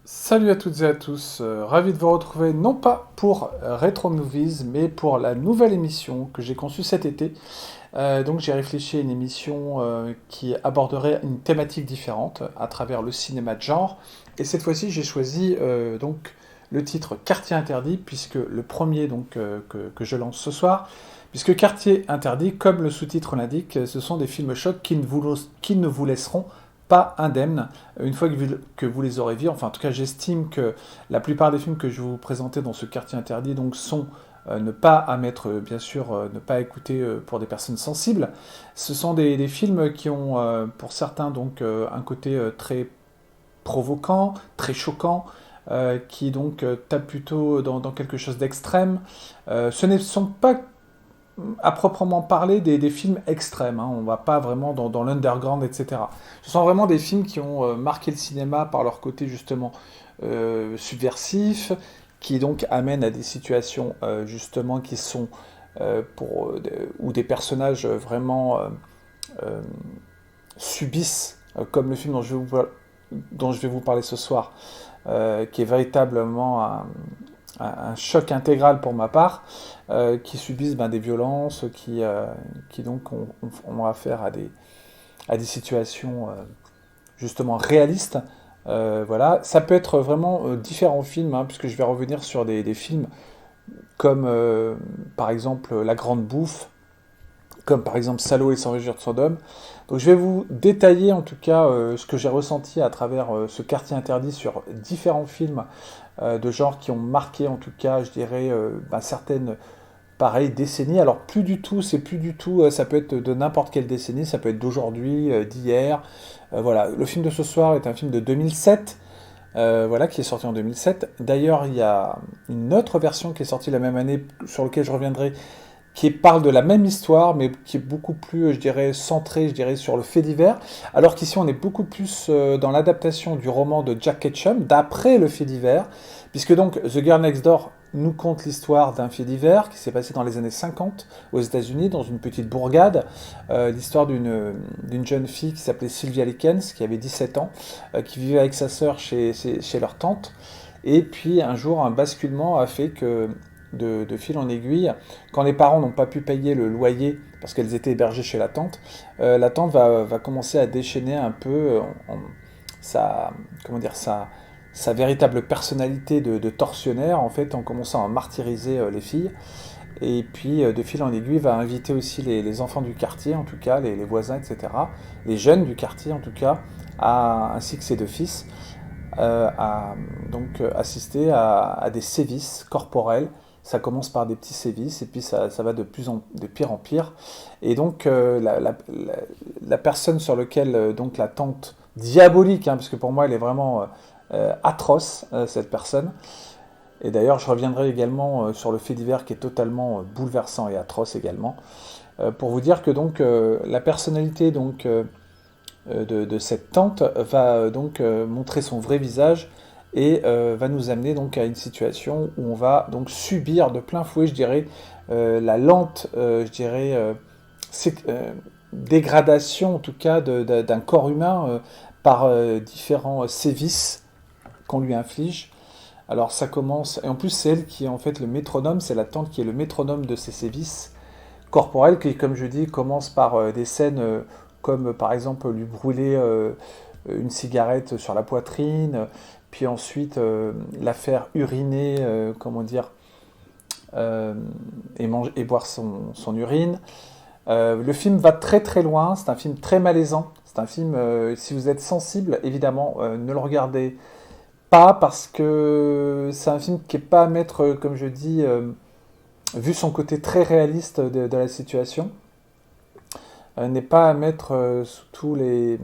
Salut à toutes et à tous, ravi de vous retrouver non pas pour Retro Movies, mais pour la nouvelle émission que j'ai conçue cet été. Donc j'ai réfléchi à une émission qui aborderait une thématique différente à travers le cinéma de genre. Et cette fois-ci j'ai choisi donc le titre Quartier Interdit, puisque le premier que je lance ce soir, puisque Quartier Interdit, comme le sous-titre l'indique, ce sont des films chocs qui ne vous laisseront pas indemne une fois que vous les aurez vus. Enfin, en tout cas, j'estime que la plupart des films que je vais vous présenter dans ce quartier interdit donc, sont ne pas à mettre, bien sûr, ne pas à écouter pour des personnes sensibles. Ce sont des films qui ont, pour certains, donc, un côté très provoquant, très choquant, qui donc tapent plutôt dans quelque chose d'extrême. Ce ne sont pas à proprement parler des films extrêmes. Hein. On va pas vraiment dans l'underground, etc. Ce sont vraiment des films qui ont marqué le cinéma par leur côté justement subversif, qui donc amènent à des situations justement qui sont où des personnages vraiment euh, subissent, comme le film dont je vais vous parler ce soir, qui est véritablement un choc intégral pour ma part, qui subissent des violences, qui donc ont affaire à des situations justement réalistes. Voilà. Ça peut être vraiment différents films, hein, puisque je vais revenir sur des films comme par exemple La Grande Bouffe, comme par exemple Salaud et sans réjouir de Sodome. Donc je vais vous détailler en tout cas ce que j'ai ressenti à travers ce quartier interdit sur différents films de genre qui ont marqué en tout cas, je dirais, certaines pareilles décennies. Alors plus du tout, c'est plus du tout, ça peut être de n'importe quelle décennie, ça peut être d'aujourd'hui, d'hier. Voilà, le film de ce soir est un film de 2007. Voilà, qui est sorti en 2007. D'ailleurs, il y a une autre version qui est sortie la même année, sur laquelle je reviendrai, qui parle de la même histoire, mais qui est beaucoup plus, je dirais, centrée, je dirais, sur le fait divers, alors qu'ici on est beaucoup plus dans l'adaptation du roman de Jack Ketchum, d'après le fait divers, puisque donc The Girl Next Door nous conte l'histoire d'un fait divers qui s'est passé dans les années 50 aux États-Unis, dans une petite bourgade, l'histoire d'une jeune fille qui s'appelait Sylvia Likens, qui avait 17 ans, qui vivait avec sa sœur chez leur tante, et puis un jour un basculement a fait que de fil en aiguille, quand les parents n'ont pas pu payer le loyer parce qu'elles étaient hébergées chez la tante va commencer à déchaîner un peu sa, comment dire, sa véritable personnalité de tortionnaire, en fait, en commençant à martyriser les filles. Et puis, de fil en aiguille, va inviter aussi les enfants du quartier, en tout cas, les voisins, etc., les jeunes du quartier, en tout cas, ainsi que ses deux fils, à donc assister à des sévices corporels. Ça commence par des petits sévices et puis ça va de pire en pire. Et donc la personne sur laquelle donc la tante diabolique, hein, parce que pour moi elle est vraiment atroce, cette personne. Et d'ailleurs je reviendrai également sur le fait divers qui est totalement bouleversant et atroce également. Pour vous dire que donc la personnalité de cette tante va donc montrer son vrai visage et va nous amener donc à une situation où on va donc subir de plein fouet, je dirais, la lente, je dirais, dégradation en tout cas d'un corps humain par différents sévices qu'on lui inflige. Alors ça commence, et en plus c'est elle qui est en fait le métronome, c'est la tante qui est le métronome de ces sévices corporels qui, comme je dis, commence par des scènes comme par exemple lui brûler une cigarette sur la poitrine, puis ensuite la faire uriner, comment dire, et boire son urine. Le film va très très loin, c'est un film très malaisant, c'est un film, si vous êtes sensible, évidemment, ne le regardez pas parce que c'est un film qui n'est pas à mettre, comme je dis, vu son côté très réaliste de la situation, n'est pas à mettre sous tous les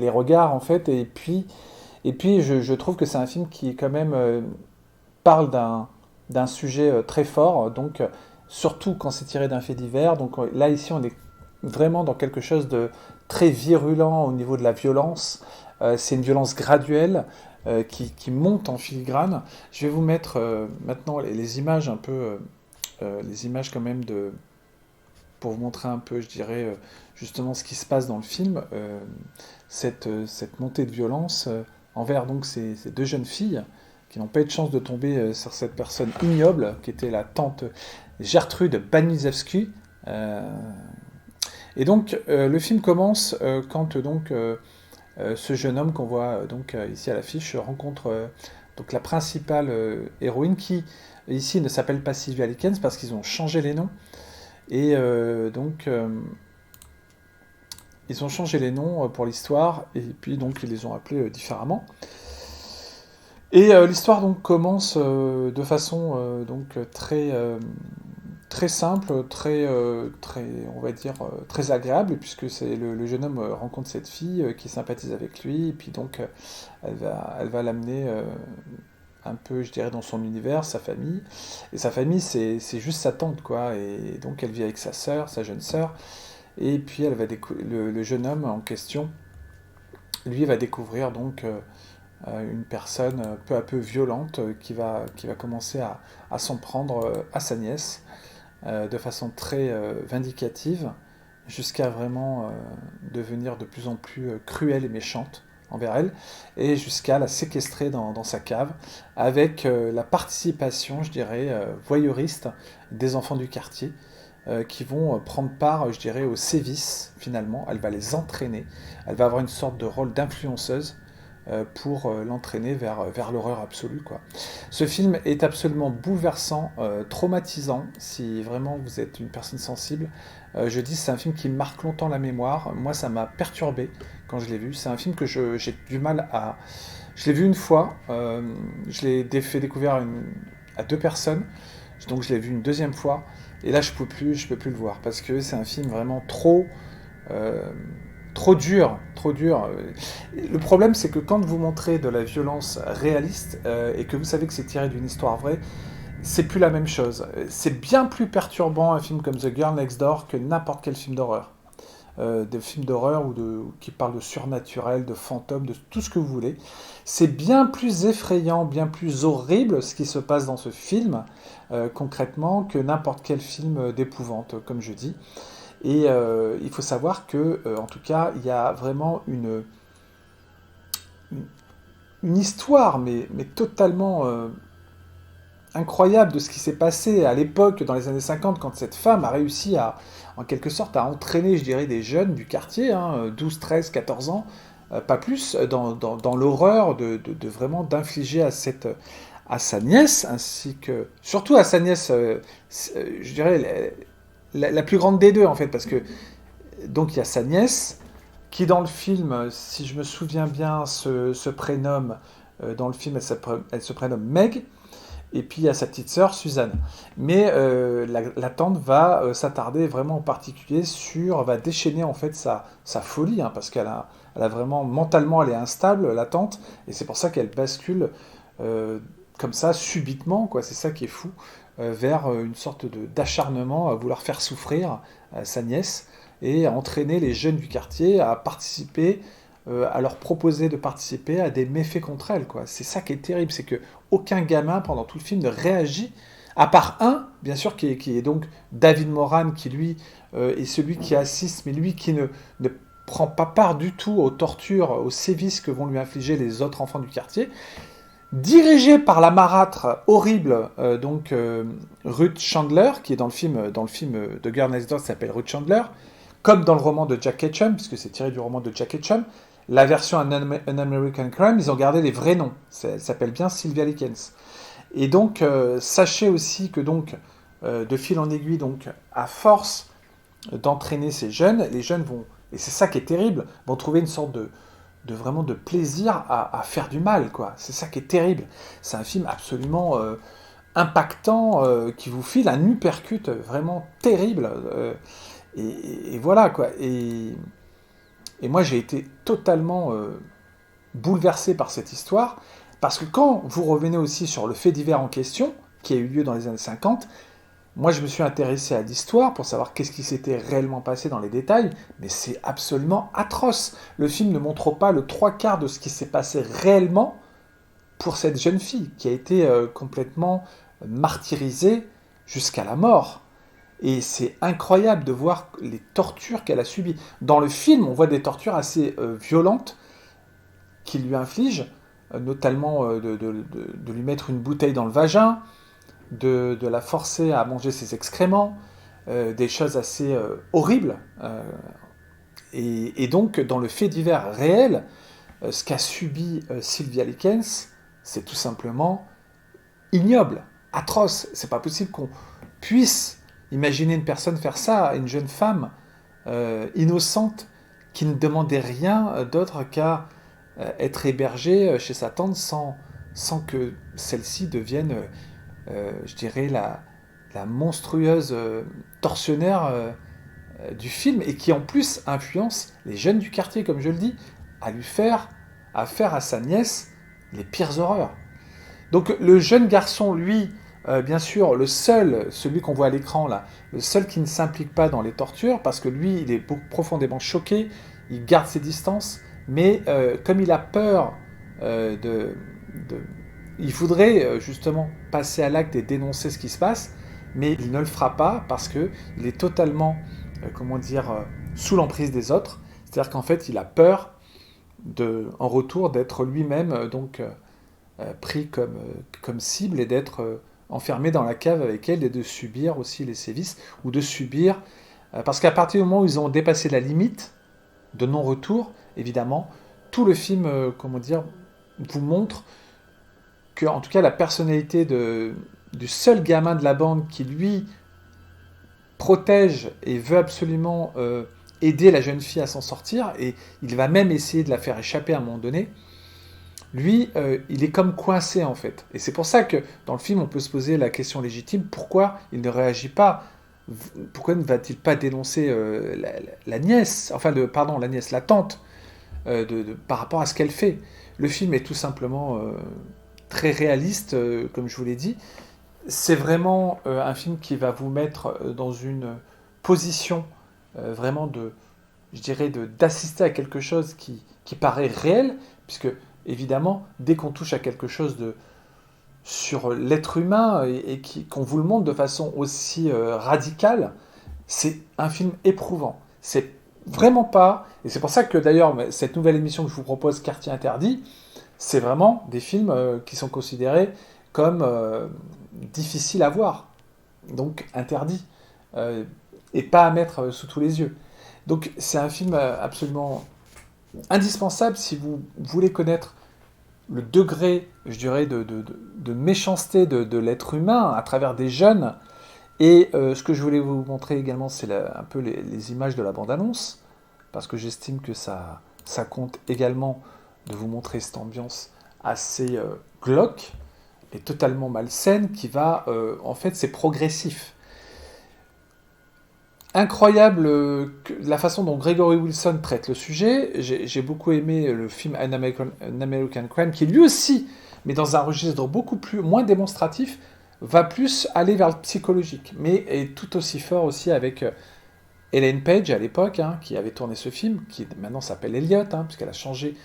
regards en fait. Et puis je trouve que c'est un film qui quand même parle d'un sujet très fort, donc surtout quand c'est tiré d'un fait divers. Donc là ici on est vraiment dans quelque chose de très virulent au niveau de la violence. C'est une violence graduelle qui monte en filigrane. Je vais vous mettre maintenant les images un peu, les images quand même pour vous montrer un peu, je dirais, justement ce qui se passe dans le film, cette montée de violence envers donc ces deux jeunes filles qui n'ont pas eu de chance de tomber sur cette personne ignoble, qui était la tante Gertrude Baniszewski. Et donc, le film commence quand ce jeune homme qu'on voit ici à l'affiche rencontre donc la principale héroïne qui ici ne s'appelle pas Sylvia Likens parce qu'ils ont changé les noms. Et ils ont changé les noms pour l'histoire et puis donc ils les ont appelés différemment. Et l'histoire donc commence de façon très simple, on va dire, très agréable, puisque c'est le jeune homme rencontre cette fille qui sympathise avec lui, et puis donc elle va l'amener un peu, je dirais, dans son univers, sa famille. Et sa famille, c'est juste sa tante, quoi. Et donc elle vit avec sa sœur, sa jeune sœur, et puis le jeune homme en question, lui, va découvrir donc une personne peu à peu violente qui va commencer à s'en prendre à sa nièce de façon très vindicative, jusqu'à vraiment devenir de plus en plus cruelle et méchante envers elle, et jusqu'à la séquestrer dans sa cave, avec la participation, je dirais, voyeuriste des enfants du quartier, qui vont prendre part, je dirais, aux sévices, finalement. Elle va les entraîner, elle va avoir une sorte de rôle d'influenceuse, pour l'entraîner vers l'horreur absolue, quoi. Ce film est absolument bouleversant, traumatisant, si vraiment vous êtes une personne sensible. Je dis, c'est un film qui marque longtemps la mémoire. Moi, ça m'a perturbé quand je l'ai vu. C'est un film que j'ai du mal à... Je l'ai vu une fois, je l'ai fait découvrir à deux personnes, donc je l'ai vu une deuxième fois, et là je peux plus le voir, parce que c'est un film vraiment trop dur, trop dur. Le problème, c'est que quand vous montrez de la violence réaliste et que vous savez que c'est tiré d'une histoire vraie, c'est plus la même chose. C'est bien plus perturbant un film comme The Girl Next Door que n'importe quel film d'horreur. Des films d'horreur qui parlent de surnaturel, de fantômes, de tout ce que vous voulez. C'est bien plus effrayant, bien plus horrible ce qui se passe dans ce film, concrètement, que n'importe quel film d'épouvante, comme je dis. Et il faut savoir que, en tout cas, il y a vraiment une histoire, mais totalement incroyable de ce qui s'est passé à l'époque, dans les années 50, quand cette femme a réussi en quelque sorte, à entraîner, je dirais, des jeunes du quartier, 12, 13, 14 ans, pas plus, dans l'horreur de vraiment d'infliger à sa nièce, ainsi que, surtout à sa nièce, je dirais, la plus grande des deux, en fait, parce que donc il y a sa nièce qui, dans le film, si je me souviens bien, se prénomme dans le film, elle se prénomme Meg, et puis il y a sa petite sœur Suzanne. Mais la tante va s'attarder vraiment en particulier va déchaîner en fait sa folie, parce qu'elle a vraiment, mentalement, elle est instable, la tante, et c'est pour ça qu'elle bascule comme ça subitement, quoi. C'est ça qui est fou. Vers une sorte d'acharnement à vouloir faire souffrir sa nièce et à entraîner les jeunes du quartier à participer, à leur proposer de participer à des méfaits contre elle, quoi. C'est ça qui est terrible, c'est que aucun gamin pendant tout le film ne réagit, à part un, bien sûr, qui est donc David Moran, qui lui est celui qui assiste, mais lui qui ne prend pas part du tout aux tortures, aux sévices que vont lui infliger les autres enfants du quartier. Dirigé par la marâtre horrible Ruth Chandler, qui est dans le film de Girl Next Door, qui s'appelle Ruth Chandler, comme dans le roman de Jack Ketchum, puisque c'est tiré du roman de Jack Ketchum. La version An American Crime, ils ont gardé les vrais noms. Elle s'appelle bien Sylvia Likens. Et donc, sachez aussi que de fil en aiguille, à force d'entraîner ces jeunes, les jeunes vont, et c'est ça qui est terrible, vont trouver une sorte vraiment de plaisir à faire du mal, quoi. C'est ça qui est terrible. C'est un film absolument impactant, qui vous file un uppercut vraiment terrible. Et voilà, quoi. Et moi, j'ai été totalement bouleversé par cette histoire, parce que quand vous revenez aussi sur le fait divers en question, qui a eu lieu dans les années 50, moi, je me suis intéressé à l'histoire pour savoir qu'est-ce qui s'était réellement passé dans les détails, mais c'est absolument atroce. Le film ne montre pas le trois quarts de ce qui s'est passé réellement pour cette jeune fille, qui a été complètement martyrisée jusqu'à la mort. Et c'est incroyable de voir les tortures qu'elle a subies. Dans le film, on voit des tortures assez violentes qu'il lui inflige, notamment de lui mettre une bouteille dans le vagin, de la forcer à manger ses excréments, des choses assez horribles. Et donc, dans le fait divers réel, ce qu'a subi Sylvia Likens, c'est tout simplement ignoble, atroce. C'est pas possible qu'on puisse imaginer une personne faire ça à une jeune femme innocente qui ne demandait rien d'autre qu'à être hébergée chez sa tante sans que celle-ci devienne, je dirais, la monstrueuse tortionnaire du film et qui en plus influence les jeunes du quartier, comme je le dis, à faire à sa nièce les pires horreurs. Donc le jeune garçon, lui, bien sûr, celui qu'on voit à l'écran là, le seul qui ne s'implique pas dans les tortures, parce que lui, il est profondément choqué, il garde ses distances, mais comme il a peur il voudrait justement passer à l'acte et dénoncer ce qui se passe, mais il ne le fera pas parce qu'il est totalement, sous l'emprise des autres. C'est-à-dire qu'en fait, il a peur en retour d'être lui-même pris comme cible et d'être enfermé dans la cave avec elle et de subir aussi les sévices ou de subir parce qu'à partir du moment où ils ont dépassé la limite de non-retour, évidemment, tout le film vous montre que en tout cas la personnalité du seul gamin de la bande qui lui protège et veut absolument aider la jeune fille à s'en sortir, et il va même essayer de la faire échapper à un moment donné, lui, il est comme coincé en fait. Et c'est pour ça que dans le film, on peut se poser la question légitime, pourquoi il ne réagit pas? Pourquoi ne va-t-il pas dénoncer la nièce, la nièce, la tante, par rapport à ce qu'elle fait? Le film est tout simplement très réaliste, comme je vous l'ai dit. C'est vraiment un film qui va vous mettre dans une position vraiment d'assister à quelque chose qui paraît réel, puisque évidemment, dès qu'on touche à quelque chose sur l'être humain et qu'on vous le montre de façon aussi radicale, c'est un film éprouvant. C'est vraiment pas, et c'est pour ça que d'ailleurs cette nouvelle émission que je vous propose, Quartier Interdit, c'est vraiment des films qui sont considérés comme difficiles à voir, donc interdits, et pas à mettre sous tous les yeux. Donc c'est un film absolument indispensable si vous voulez connaître le degré, je dirais, de méchanceté de l'être humain à travers des jeunes. Et ce que je voulais vous montrer également, c'est un peu les images de la bande-annonce, parce que j'estime que ça compte également de vous montrer cette ambiance assez glauque et totalement malsaine qui va, en fait, c'est progressif. Incroyable la façon dont Gregory Wilson traite le sujet. J'ai beaucoup aimé le film An American Crime, qui lui aussi, mais dans un registre beaucoup moins démonstratif, va plus aller vers le psychologique, mais est tout aussi fort aussi avec Ellen Page à l'époque, qui avait tourné ce film, qui maintenant s'appelle Elliot, puisqu'elle a changé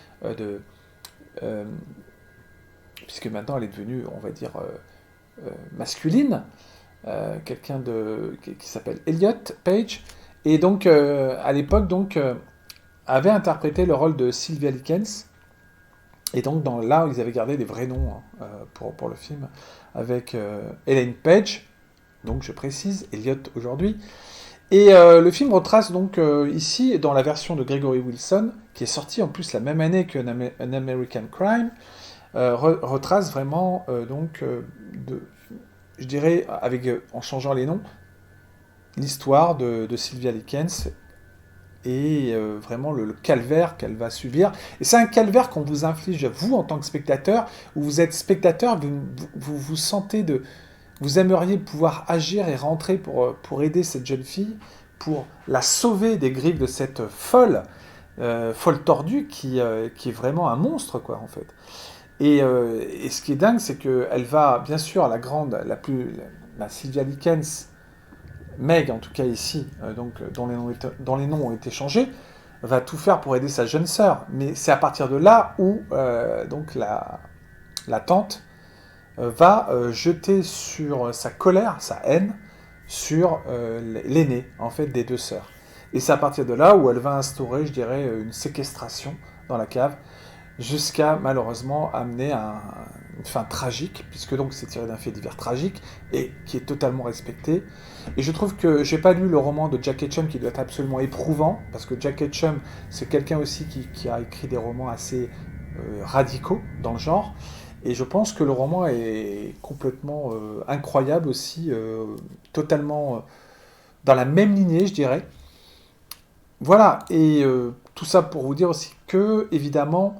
puisque maintenant elle est devenue, on va dire, masculine. Quelqu'un qui s'appelle Elliot Page, et donc à l'époque avait interprété le rôle de Sylvia Likens, et donc là ils avaient gardé des vrais noms pour le film avec Ellen Page, donc je précise Elliot aujourd'hui, et le film retrace donc ici dans la version de Gregory Wilson qui est sortie en plus la même année qu'An American Crime, retrace vraiment je dirais, en changeant les noms, l'histoire de Sylvia Likens et vraiment le calvaire qu'elle va subir. Et c'est un calvaire qu'on vous inflige, vous, en tant que spectateur, où vous êtes spectateur, vous sentez vous aimeriez pouvoir agir et rentrer pour aider cette jeune fille, pour la sauver des griffes de cette folle tordue qui est vraiment un monstre, quoi, en fait. Et ce qui est dingue, c'est qu'elle va, bien sûr, la Sylvia Likens, Meg en tout cas ici, dont les noms ont été changés, va tout faire pour aider sa jeune sœur. Mais c'est à partir de là où la tante va jeter sur sa colère, sa haine, sur l'aînée, en fait, des deux sœurs. Et c'est à partir de là où elle va instaurer, je dirais, une séquestration dans la cave, jusqu'à malheureusement amener à une fin tragique, puisque donc c'est tiré d'un fait divers tragique, et qui est totalement respecté. Et je trouve que j'ai pas lu le roman de Jack Ketchum, qui doit être absolument éprouvant, parce que Jack Ketchum, c'est quelqu'un aussi qui a écrit des romans assez radicaux dans le genre, et je pense que le roman est complètement incroyable aussi, totalement dans la même lignée, je dirais. Voilà, et tout ça pour vous dire aussi que, évidemment,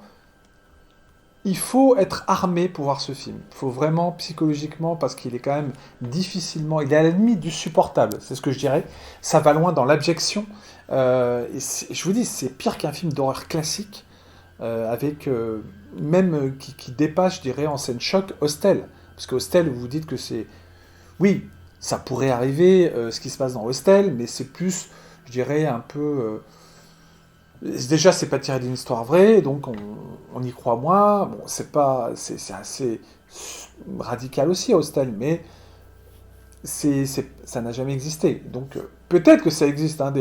il faut être armé pour voir ce film. Il faut vraiment, psychologiquement, parce qu'il est quand même difficilement... Il est à la limite du supportable, c'est ce que je dirais. Ça va loin dans l'abjection. Je vous dis, c'est pire qu'un film d'horreur classique, avec même qui dépasse, je dirais, en scène choc, Hostel. Parce que Hostel, vous vous dites que c'est... Oui, ça pourrait arriver, ce qui se passe dans Hostel, mais c'est plus, je dirais, un peu... Déjà, c'est pas tiré d'une histoire vraie, donc on y croit moins. Bon, c'est assez radical aussi, Hostel, mais ça n'a jamais existé. Donc peut-être que ça existe, hein,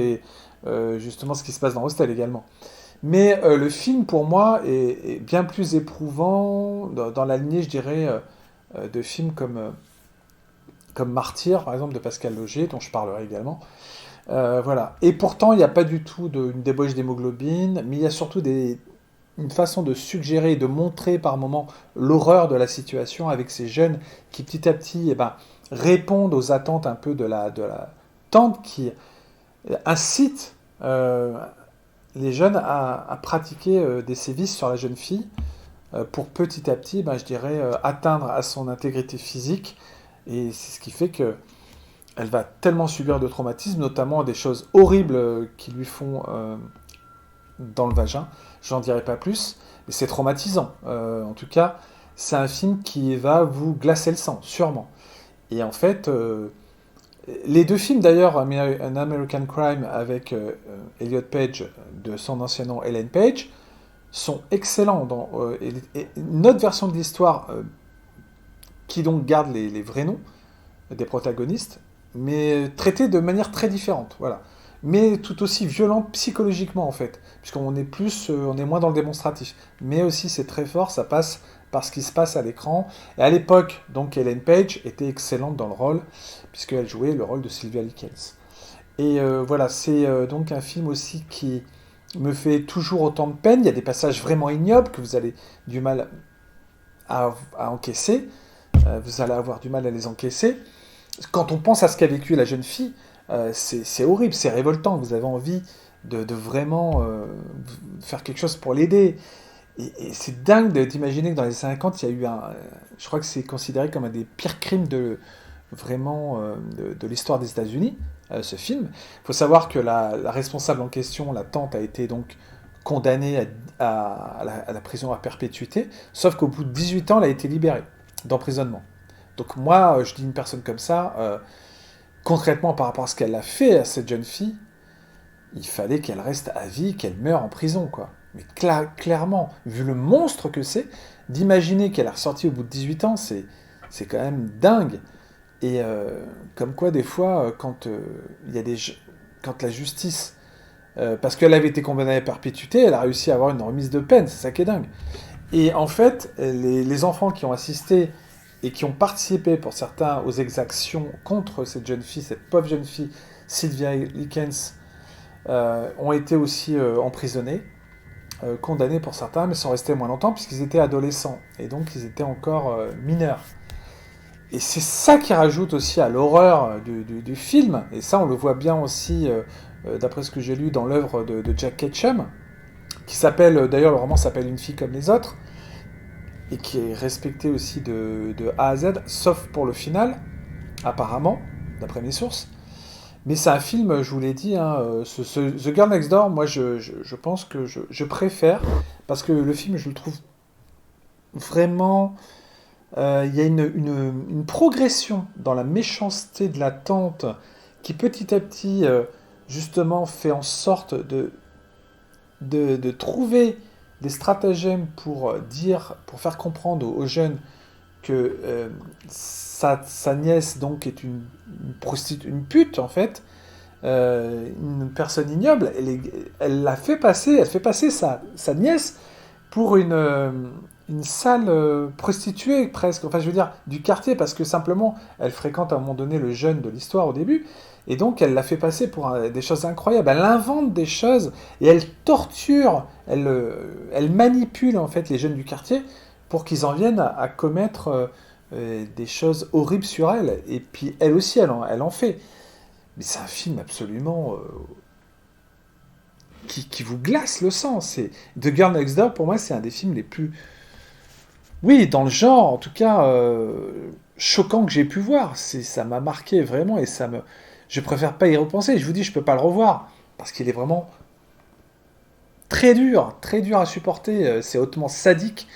justement ce qui se passe dans Hostel également. Mais le film, pour moi, est bien plus éprouvant dans la lignée, je dirais, de films comme Martyr, par exemple, de Pascal Laugier, dont je parlerai également. Voilà. Et pourtant, il n'y a pas du tout une débauche d'hémoglobine, mais il y a surtout une façon de suggérer et de montrer par moments l'horreur de la situation avec ces jeunes qui petit à petit répondent aux attentes un peu de la tante qui incite les jeunes à pratiquer des sévices sur la jeune fille pour petit à petit, je dirais, atteindre à son intégrité physique. Et c'est ce qui fait que elle va tellement subir de traumatismes, notamment des choses horribles qui lui font dans le vagin. J'en dirai pas plus, mais c'est traumatisant. En tout cas, c'est un film qui va vous glacer le sang, sûrement. Et en fait, les deux films d'ailleurs, An American Crime avec Elliot Page de son ancien nom Ellen Page, sont excellents. Et une autre version de l'histoire qui donc garde les vrais noms des protagonistes, mais traité de manière très différente, voilà. Mais tout aussi violente psychologiquement en fait, puisqu'on est on est moins dans le démonstratif. Mais aussi c'est très fort, ça passe par ce qui se passe à l'écran. Et à l'époque, donc Ellen Page était excellente dans le rôle, puisqu'elle jouait le rôle de Sylvia Likens. Et voilà, c'est donc un film aussi qui me fait toujours autant de peine. Il y a des passages vraiment ignobles que vous avez du mal à encaisser. Vous allez avoir du mal à les encaisser. Quand on pense à ce qu'a vécu la jeune fille, c'est horrible, c'est révoltant. Vous avez envie de vraiment faire quelque chose pour l'aider. Et c'est dingue d'imaginer que dans les 50, il y a eu je crois que c'est considéré comme un des pires crimes de l'histoire des États-Unis, ce film. Il faut savoir que la responsable en question, la tante, a été donc condamnée à la prison à perpétuité, sauf qu'au bout de 18 ans, elle a été libérée d'emprisonnement. Donc moi, je dis une personne comme ça, concrètement par rapport à ce qu'elle a fait à cette jeune fille, il fallait qu'elle reste à vie, qu'elle meure en prison, quoi. Mais clairement, vu le monstre que c'est, d'imaginer qu'elle est ressortie au bout de 18 ans, c'est quand même dingue. Et comme quoi, des fois, quand quand la justice, parce qu'elle avait été condamnée à perpétuité, elle a réussi à avoir une remise de peine, c'est ça qui est dingue. Et en fait, les enfants qui ont assisté et qui ont participé, pour certains, aux exactions contre cette jeune fille, cette pauvre jeune fille, Sylvia Likens, ont été aussi emprisonnés, condamnés pour certains, mais sont restés moins longtemps puisqu'ils étaient adolescents, et donc ils étaient encore mineurs. Et c'est ça qui rajoute aussi à l'horreur du film, et ça on le voit bien aussi, d'après ce que j'ai lu dans l'œuvre de Jack Ketchum, qui s'appelle, d'ailleurs le roman s'appelle Une fille comme les autres, et qui est respecté aussi de A à Z, sauf pour le final, apparemment, d'après mes sources. Mais c'est un film, je vous l'ai dit, hein, The Girl Next Door, moi je pense que je préfère, parce que le film je le trouve vraiment... Il y a une progression dans la méchanceté de la tante qui petit à petit, justement, fait en sorte de trouver des stratagèmes pour faire comprendre aux jeunes que sa nièce donc est une pute en fait, une personne ignoble. Elle fait passer sa nièce pour une sale prostituée presque, enfin je veux dire du quartier, parce que simplement elle fréquente à un moment donné le jeune de l'histoire au début, et donc elle l'a fait passer pour des choses incroyables, elle invente des choses, et elle torture, elle manipule en fait les jeunes du quartier pour qu'ils en viennent à commettre des choses horribles sur elle, et puis elle aussi elle en fait. Mais c'est un film absolument qui vous glace le sang. The Girl Next Door, pour moi, c'est un des films les plus, oui, dans le genre, en tout cas, choquant que j'ai pu voir. Ça m'a marqué vraiment et je préfère pas y repenser. Je vous dis, je peux pas le revoir parce qu'il est vraiment très dur à supporter. C'est hautement sadique.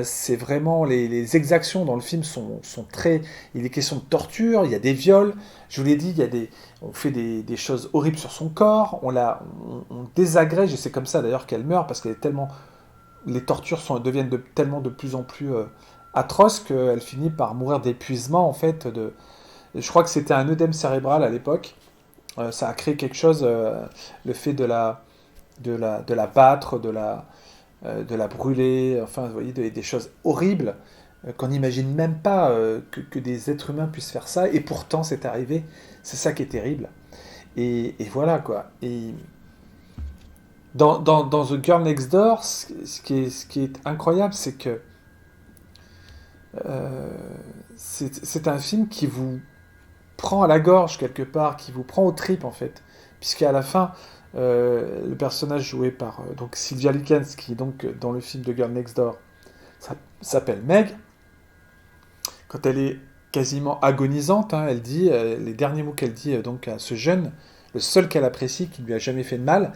C'est vraiment les exactions dans le film sont très. Il est question de torture, il y a des viols. Je vous l'ai dit, on fait des choses horribles sur son corps. On désagrège et c'est comme ça d'ailleurs qu'elle meurt parce qu'elle est tellement. Les tortures deviennent tellement de plus en plus atroces qu'elle finit par mourir d'épuisement en fait. Je crois que c'était un œdème cérébral à l'époque. Ça a créé quelque chose, le fait de la battre, de la brûler, enfin, vous voyez, des choses horribles qu'on n'imagine même pas que des êtres humains puissent faire ça, et pourtant c'est arrivé. C'est ça qui est terrible. Et voilà quoi. Et dans The Girl Next Door, ce qui est incroyable, c'est que euh, c'est un film qui vous prend à la gorge quelque part, qui vous prend aux tripes en fait, puisqu'à la fin, le personnage joué par donc Sylvia Likens, qui est donc dans le film de Girl Next Door, s'appelle Meg. Quand elle est quasiment agonisante, hein, elle dit les derniers mots qu'elle dit donc à ce jeune, le seul qu'elle apprécie, qui lui a jamais fait de mal.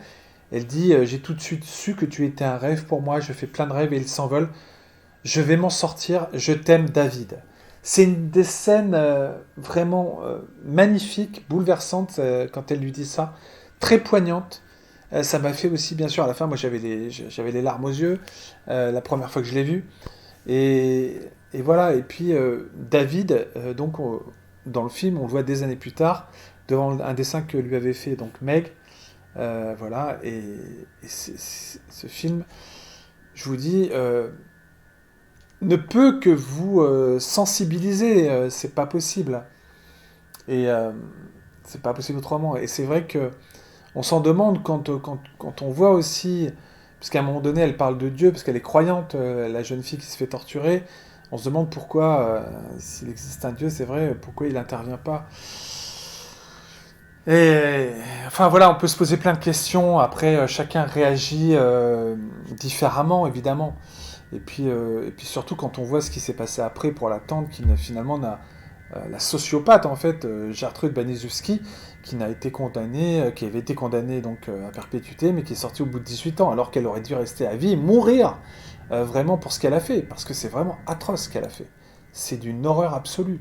Elle dit j'ai tout de suite su que tu étais un rêve pour moi, je fais plein de rêves et ils s'envolent. Je vais m'en sortir, je t'aime David. C'est une des scènes vraiment magnifiques, bouleversantes quand elle lui dit ça, très poignante. Ça m'a fait aussi, bien sûr, à la fin, moi j'avais les larmes aux yeux la première fois que je l'ai vu. Et, et voilà, et puis David, donc dans le film, on le voit des années plus tard, devant un dessin que lui avait fait donc Meg. Voilà, et ce film, je vous dis, ne peut que vous sensibiliser, c'est pas possible. Et c'est pas possible autrement. Et c'est vrai que on s'en demande quand on voit aussi, puisqu'à un moment donné elle parle de Dieu, parce qu'elle est croyante, la jeune fille qui se fait torturer, on se demande pourquoi, s'il existe un Dieu, c'est vrai, pourquoi il n'intervient pas. Et enfin voilà, on peut se poser plein de questions, après chacun réagit différemment évidemment. Et puis surtout quand on voit ce qui s'est passé après pour la tante qui finalement n'a la sociopathe en fait, Gertrude Baniszewski, qui avait été condamnée donc à perpétuité, mais qui est sortie au bout de 18 ans, alors qu'elle aurait dû rester à vie et mourir vraiment pour ce qu'elle a fait, parce que c'est vraiment atroce ce qu'elle a fait. C'est d'une horreur absolue.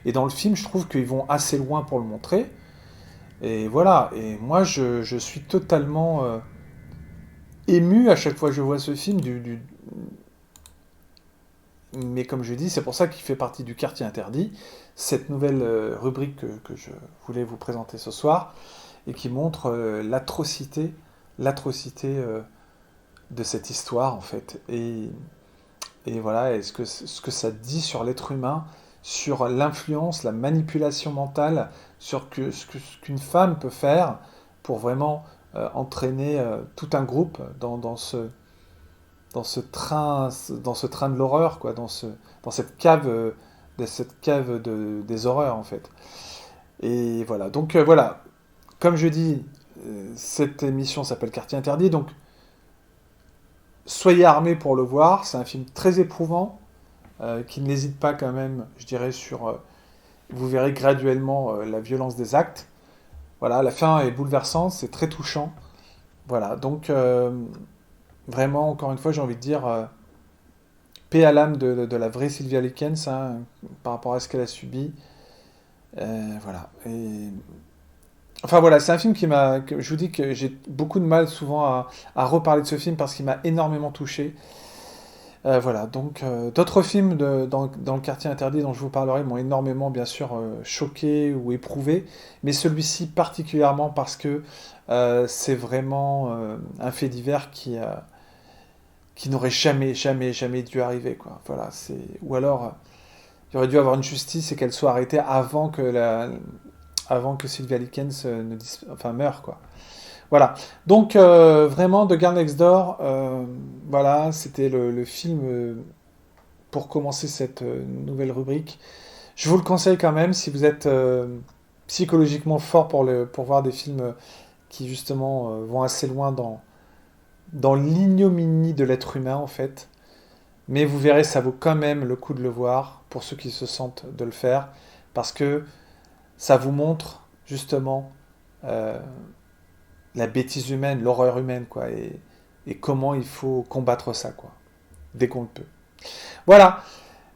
Et dans le film, je trouve qu'ils vont assez loin pour le montrer. Et voilà. Et moi, je suis totalement ému à chaque fois que je vois ce film, mais comme je dis, c'est pour ça qu'il fait partie du quartier interdit, cette nouvelle rubrique que je voulais vous présenter ce soir, et qui montre l'atrocité de cette histoire, en fait. Et voilà, et ce que ça dit sur l'être humain, sur l'influence, la manipulation mentale, sur ce qu'une femme peut faire pour vraiment entraîner tout un groupe dans ce train de l'horreur, quoi, dans cette cave des horreurs, en fait. Et voilà. Donc voilà. Comme je dis, cette émission s'appelle Quartier Interdit, donc soyez armés pour le voir. C'est un film très éprouvant, qui n'hésite pas quand même, je dirais, vous verrez graduellement la violence des actes. Voilà, la fin est bouleversante, c'est très touchant. Voilà, donc vraiment, encore une fois, j'ai envie de dire paix à l'âme de la vraie Sylvia Likens, hein, par rapport à ce qu'elle a subi. Voilà. Enfin voilà, c'est un film je vous dis que j'ai beaucoup de mal souvent à reparler de ce film parce qu'il m'a énormément touché. Voilà, donc d'autres films dans le quartier interdit dont je vous parlerai m'ont énormément, bien sûr, choqué ou éprouvé, mais celui-ci particulièrement parce que c'est vraiment un fait divers qui n'aurait jamais, jamais, jamais dû arriver, quoi. Voilà, c'est... Ou alors, il aurait dû avoir une justice et qu'elle soit arrêtée avant que Sylvia Likens enfin, meure, quoi. Voilà. Donc, vraiment, The Girl Next Door, voilà, c'était le film pour commencer cette nouvelle rubrique. Je vous le conseille quand même si vous êtes psychologiquement fort pour voir des films qui, justement, vont assez loin dans l'ignominie de l'être humain, en fait. Mais vous verrez, ça vaut quand même le coup de le voir pour ceux qui se sentent de le faire, parce que ça vous montre, justement, euh, la bêtise humaine, l'horreur humaine, quoi, et comment il faut combattre ça, quoi, dès qu'on le peut. Voilà,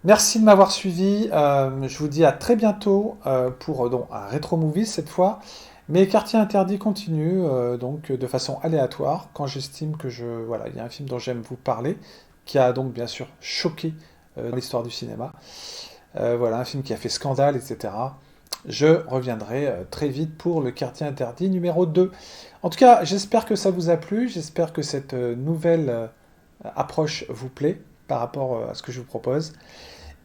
merci de m'avoir suivi. Je vous dis à très bientôt pour donc, un rétro movie cette fois. Mes quartiers interdits continuent donc de façon aléatoire quand j'estime que voilà, il y a un film dont j'aime vous parler qui a donc bien sûr choqué l'histoire du cinéma. Voilà, un film qui a fait scandale, etc. Je reviendrai très vite pour le quartier interdit numéro 2. En tout cas, j'espère que ça vous a plu, j'espère que cette nouvelle approche vous plaît par rapport à ce que je vous propose.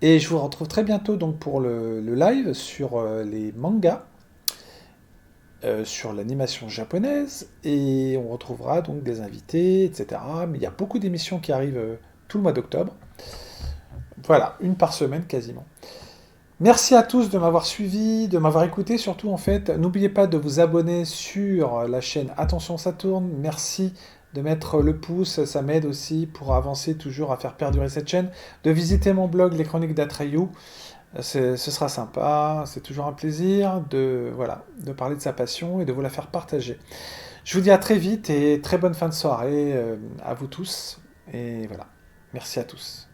Et je vous retrouve très bientôt donc pour le live sur les mangas, sur l'animation japonaise, et on retrouvera donc des invités, etc. Mais il y a beaucoup d'émissions qui arrivent tout le mois d'octobre. Voilà, une par semaine quasiment. Merci à tous de m'avoir suivi, de m'avoir écouté surtout en fait. N'oubliez pas de vous abonner sur la chaîne Attention ça tourne. Merci de mettre le pouce, ça m'aide aussi pour avancer toujours à faire perdurer cette chaîne. De visiter mon blog Les Chroniques d'Atreyu, ce sera sympa, c'est toujours un plaisir voilà, de parler de sa passion et de vous la faire partager. Je vous dis à très vite et très bonne fin de soirée à vous tous. Et voilà, merci à tous.